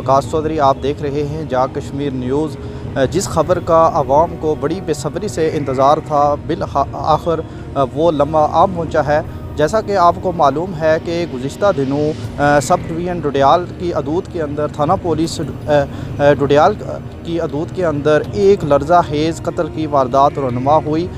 वकास चौधरी। आप देख रहे हैं जा कश्मीर न्यूज़। जिस खबर का आवाम को बड़ी बेसब्री से इंतज़ार था, बिल आखिर वो लम्हा आ पहुँचा है। जैसा कि आपको मालूम है कि गुज़िश्ता दिनों सब डिवीज़न डोडियाल की हदूद के अंदर थाना पुलिस डोडियाल की हदूद के अंदर एक लर्जा हेज़ कत्ल की वारदात रनुमा हुई।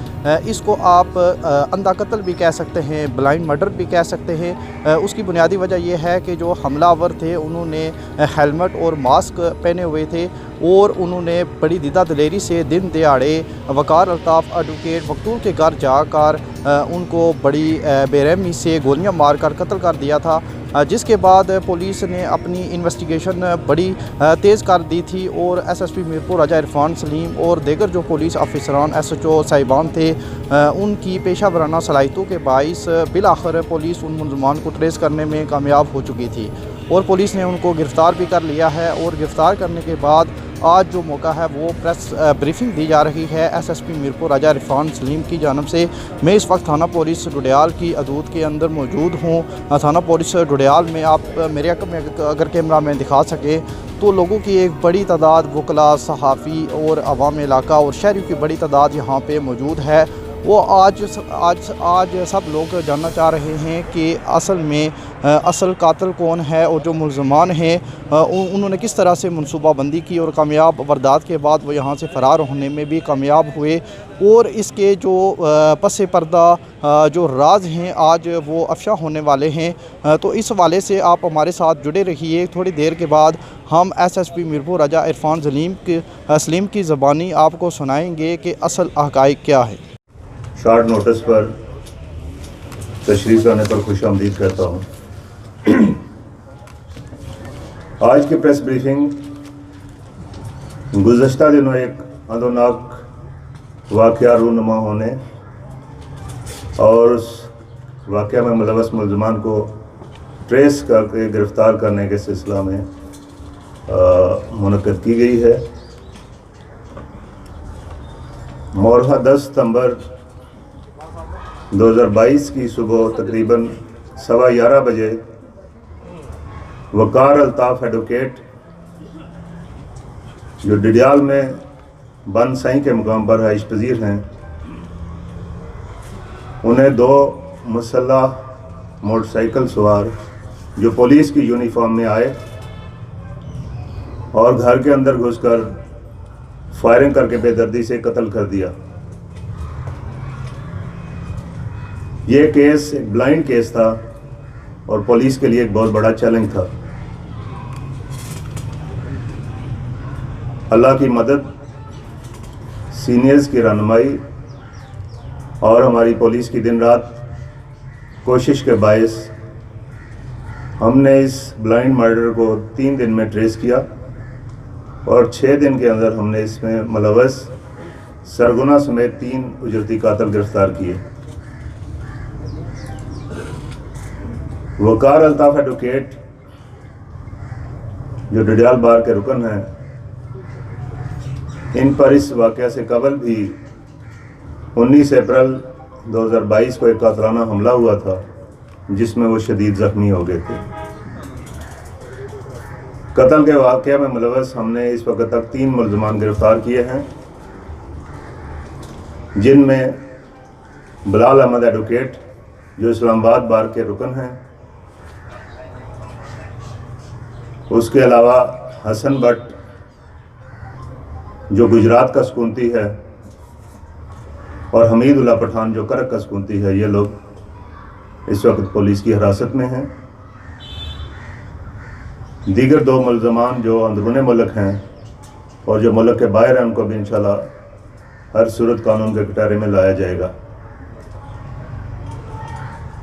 इसको आप अंधा कत्ल भी कह सकते हैं, ब्लाइंड मर्डर भी कह सकते हैं। उसकी बुनियादी वजह यह है कि जो हमलावर थे उन्होंने हेलमेट और मास्क पहने हुए थे और उन्होंने बड़ी दिदा दिलेरी से दिन दिहाड़े वकार अल्ताफ़ एडवोकेट मकतूल के घर जाकर उनको बड़ी बेरहमी से गोलियां मारकर कत्ल कर दिया था। जिसके बाद पुलिस ने अपनी इन्वेस्टिगेशन बड़ी तेज़ कर दी थी और एसएसपी मीरपुर राजा इरफान सलीम और दीगर जो पुलिस अफसरान एसएचओ साहिबान थे उनकी पेशा वराना सलाहियतों के बाइस बिल आखिर पुलिस उन मुलज़मान को ट्रेस करने में कामयाब हो चुकी थी और पुलिस ने उनको गिरफ़्तार भी कर लिया है। और गिरफ़्तार करने के बाद आज जो मौका है वो प्रेस ब्रीफिंग दी जा रही है एसएसपी मीरपुर राजा इरफान सलीम की जानब से। मैं इस वक्त थाना पुलिस डोडियाल की हदूद के अंदर मौजूद हूँ। थाना पुलिस डोडियाल में आप मेरे अगर कैमरा में दिखा सके तो लोगों की एक बड़ी तादाद, वकला, सहाफ़ी और अवाम इलाका और शहरियों की बड़ी तादाद यहाँ पे मौजूद है। वो आज सब लोग जानना चाह रहे हैं कि असल में असल कातिल कौन है और जो मुलज़मान हैं उन्होंने किस तरह से मनसूबाबंदी की और कामयाब वारदात के बाद वो यहाँ से फ़रार होने में भी कामयाब हुए। और इसके जो पसे पर्दा जो राज हैं आज वो अफशा होने वाले हैं। तो इस हवाले से आप हमारे साथ जुड़े रहिए। थोड़ी देर के बाद हम एसएसपी मीरपुर राजा इरफान सलीम की ज़बानी आपको सुनाएंगे कि असल हक़ाइक़ क्या है। शॉर्ट नोटिस पर तशरीफ़ लाने पर खुश आमदीद करता हूँ। आज की प्रेस ब्रीफिंग गुज़श्ता दिनों एक अदोनाक वाक़या रूनुमा होने और उस वाक़या में मुलव्वस मुलज़मान को ट्रेस करके गिरफ़्तार करने के सिलसिला में मुनक़्क़द की गई है। मौरहा 10 सितंबर 2022 की सुबह तकरीबन 11:15 बजे वकार अल्ताफ़ एडवोकेट जो डोडियाल में बन साई के मुकाम पर रहाइश पजीर हैं, उन्हें 2 मुसल्लह मोटरसाइकिल सवार जो पुलिस की यूनिफॉर्म में आए और घर के अंदर घुसकर फायरिंग करके बेदर्दी से कत्ल कर दिया। ये केस एक ब्लाइंड केस था और पुलिस के लिए एक बहुत बड़ा चैलेंज था। अल्लाह की मदद, सीनियर्स की रहनुमाई और हमारी पुलिस की दिन रात कोशिश के बायस हमने इस ब्लाइंड मर्डर को 3 दिन में ट्रेस किया और 6 दिन के अंदर हमने इसमें मुलव्वस सरगुना समेत 3 उजरती कातिल गिरफ्तार किए। वकार अल्ताफ़ एडवोकेट जो डोडियाल बार के रुकन हैं, इन पर इस वाक़या से कबल भी 19 अप्रैल 2022 को एक कातलाना हमला हुआ था जिसमें वो शदीद ज़ख्मी हो गए थे। कत्ल के वाक़या में मुलव्वस हमने इस वक्त तक 3 मुलज़मान गिरफ़्तार किए हैं, जिनमें बिलाल अहमद एडवोकेट जो इस्लामाबाद बार के रुकन हैं, उसके अलावा हसन भट्ट जो गुजरात का सुकूनती है और हमीदुल्लाह पठान जो करक का सुकूनती है। ये लोग इस वक्त पुलिस की हिरासत में हैं। दीगर 2 मुलज़मान जो अंदरूनी मुल्क हैं और जो मुल्क के बाहर हैं, उनको भी इंशाल्लाह हर सूरत कानून के कटारे में लाया जाएगा।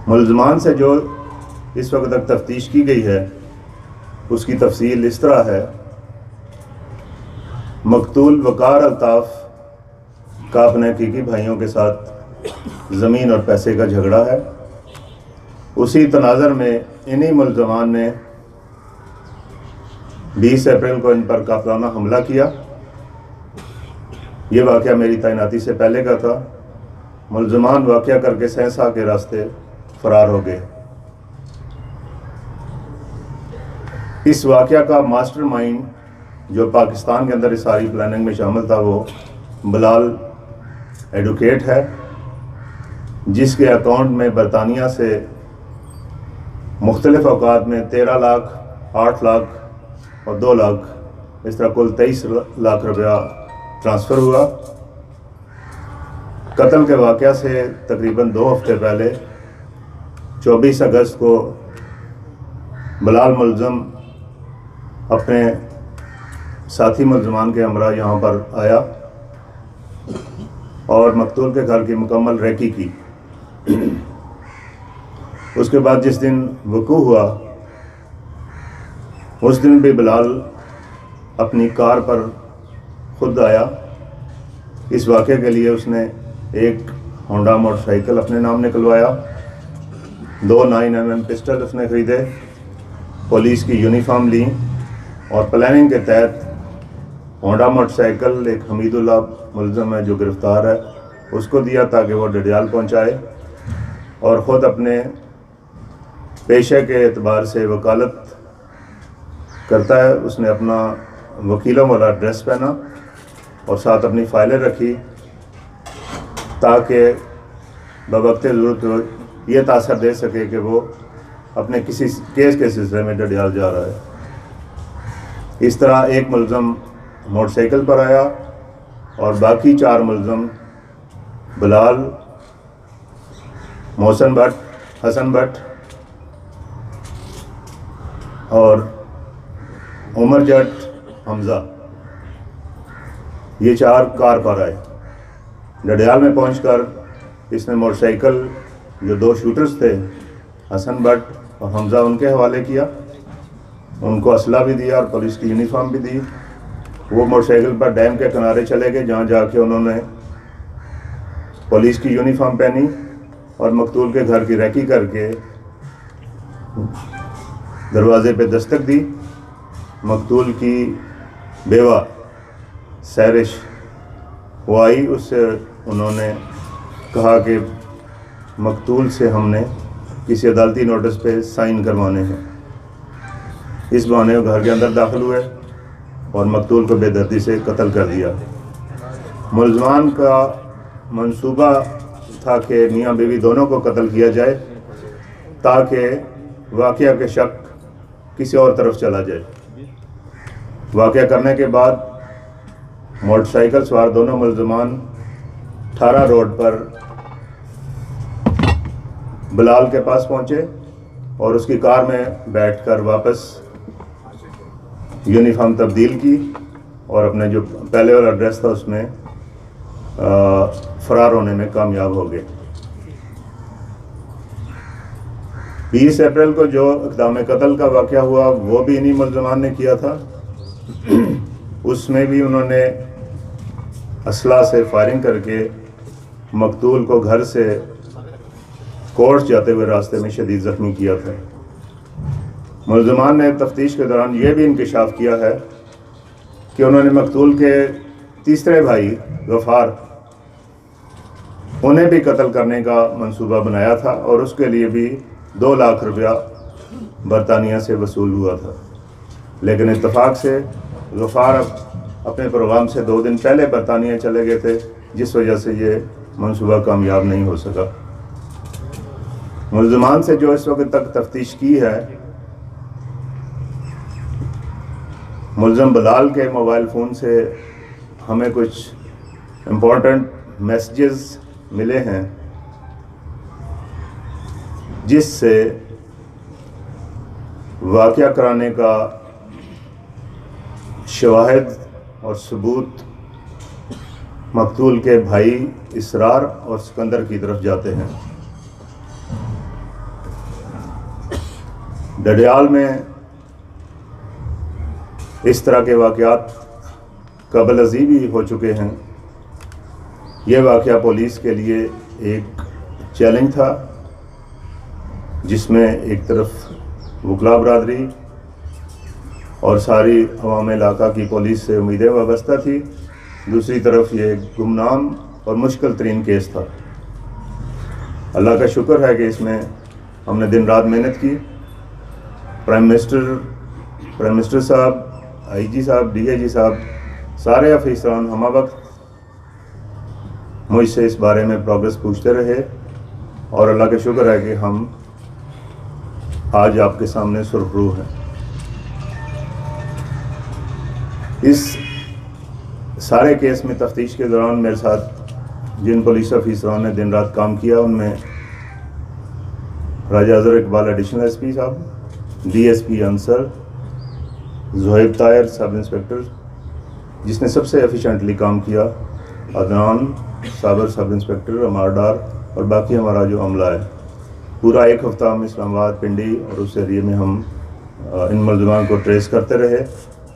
मुलज़मान से जो इस वक्त तक तफ्तीश की गई है उसकी तफसील इस तरह है। मकतूल वकार अल्ताफ़ का अपने हकीकी भाइयों के साथ ज़मीन और पैसे का झगड़ा है। उसी तनाज़र में इन्हीं मुलज़मान ने 20 अप्रैल को इन पर कातलाना हमला किया। ये वाक़या मेरी तैनाती से पहले का था। मुलज़मान वाक़या करके सहसा के रास्ते फ़रार हो गए। اس واقعہ کا ماسٹر مائنڈ جو پاکستان کے اندر اس ساری پلاننگ میں شامل تھا وہ بلال ایڈوکیٹ ہے، جس کے اکاؤنٹ میں برطانیہ سے مختلف اوقات میں 13 لاکھ، 8 لاکھ اور 2 لاکھ، اس طرح کل 23 لاکھ روپیہ ٹرانسفر ہوا۔ قتل کے واقعہ سے تقریباً 2 ہفتے پہلے 24 اگست کو بلال ملزم اپنے ساتھی ملزمان کے ہمراہ یہاں پر آیا اور مقتول کے گھر کی مکمل ریکی کی۔ اس کے بعد جس دن وقوع ہوا اس دن بھی بلال اپنی کار پر خود آیا۔ اس واقعے کے لیے اس نے ایک ہونڈا موٹر سائیکل اپنے نام نکلوایا، 2 9mm پسٹل اس نے خریدے، پولیس کی یونیفارم لی اور پلاننگ کے تحت ہونڈا موٹر سائیکل ایک حمید اللہ ملزم ہے جو گرفتار ہے اس کو دیا تاکہ وہ ڈڈیال پہنچائے، اور خود اپنے پیشے کے اعتبار سے وکالت کرتا ہے۔ اس نے اپنا وکیلوں والا ڈریس پہنا اور ساتھ اپنی فائلیں رکھی تاکہ بوقت ضرورت یہ تاثر دے سکے کہ وہ اپنے کسی کیس کے سلسلے میں ڈڈیال جا رہا ہے۔ اس طرح ایک ملزم موٹر سائیکل پر آیا اور باقی 4 ملزم بلال، محسن بٹ، حسن بٹ اور عمر جٹ، حمزہ، یہ 4 کار پر آئے۔ ڈڈیال میں پہنچ کر اس نے موٹر سائیکل جو 2 شوٹرز تھے حسن بٹ اور حمزہ ان کے حوالے کیا، ان کو اسلحہ بھی دیا اور پولیس کی یونیفارم بھی دی۔ وہ موٹر سائیکل پر ڈیم کے کنارے چلے گئے جہاں جا کے انہوں نے پولیس کی یونیفارم پہنی اور مقتول کے گھر کی ریکی کر کے دروازے پہ دستک دی۔ مقتول کی بیوہ سیرش وہ آئی، اس سے انہوں نے کہا کہ مقتول سے ہم نے کسی عدالتی نوٹس پہ سائن کروانے ہیں۔ اس بہانے وہ گھر کے اندر داخل ہوئے اور مقتول کو بے دردی سے قتل کر دیا۔ ملزمان کا منصوبہ تھا کہ میاں بیوی دونوں کو قتل کیا جائے تاکہ واقعہ کے شک کسی اور طرف چلا جائے۔ واقعہ کرنے کے بعد موٹر سائیکل سوار دونوں ملزمان 18 روڈ پر بلال کے پاس پہنچے اور اس کی کار میں بیٹھ کر واپس یونیفارم تبدیل کی اور اپنے جو پہلے والا ڈریس تھا اس میں فرار ہونے میں کامیاب ہو گئے۔ 20 اپریل کو جو اقدام قتل کا واقعہ ہوا وہ بھی انہی ملزمان نے کیا تھا۔ اس میں بھی انہوں نے اسلحہ سے فائرنگ کر کے مقتول کو گھر سے کورٹ جاتے ہوئے راستے میں شدید زخمی کیا تھا۔ ملزمان نے تفتیش کے دوران یہ بھی انکشاف کیا ہے کہ انہوں نے مقتول کے تیسرے بھائی غفار انہیں بھی قتل کرنے کا منصوبہ بنایا تھا اور اس کے لیے بھی 2 لاکھ روپیہ برطانیہ سے وصول ہوا تھا، لیکن اتفاق سے غفار اپنے پروگرام سے 2 دن پہلے برطانیہ چلے گئے تھے، جس وجہ سے یہ منصوبہ کامیاب نہیں ہو سکا۔ ملزمان سے جو اس وقت تک تفتیش کی ہے، ملزم بلال کے موبائل فون سے ہمیں کچھ امپورٹنٹ میسیجز ملے ہیں جس سے واقعہ کرانے کا شواہد اور ثبوت مقتول کے بھائی اسرار اور سکندر کی طرف جاتے ہیں۔ ڈڈیال میں اس طرح کے واقعات قبل ازیں بھی ہو چکے ہیں۔ یہ واقعہ پولیس کے لیے ایک چیلنج تھا جس میں ایک طرف وکلا برادری اور ساری عوام علاقہ کی پولیس سے امیدیں وابستہ تھی، دوسری طرف یہ گمنام اور مشکل ترین کیس تھا۔ اللہ کا شکر ہے کہ اس میں ہم نے دن رات محنت کی۔ پرائم منسٹر प्राइम मिनिस्टर साहब, IG साहब, DIG साहब, सारे अफसरान हम वक्त मुझसे इस बारे में प्रोग्रेस पूछते रहे और अल्लाह का शुक्र है कि हम आज आपके सामने सुरखरू हैं। इस सारे केस में तफ्तीश के दौरान मेरे साथ जिन पुलिस अफसरान ने दिन रात काम किया उनमें राजा अजहर इकबाल एडिशनल SP साहब, DSP Ansar, Zuhaib Tahir sub inspector जिसने सबसे एफिशिएंटली काम किया, अदनान साबर सब इंस्पेक्टर, अमारडार और बाकी हमारा जो अमला है। पूरा एक हफ्ता हम इस्लामाबाद, पिंडी और उस एरिए में हम इन मुलज़मान को ट्रेस करते रहे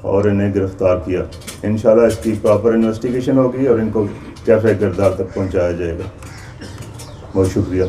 और इन्हें गिरफ़्तार किया। इंशाल्लाह इसकी प्रॉपर इन्वेस्टिगेशन होगी और इनको कैफ़े किरदार तक पहुंचाया जाएगा। बहुत शुक्रिया।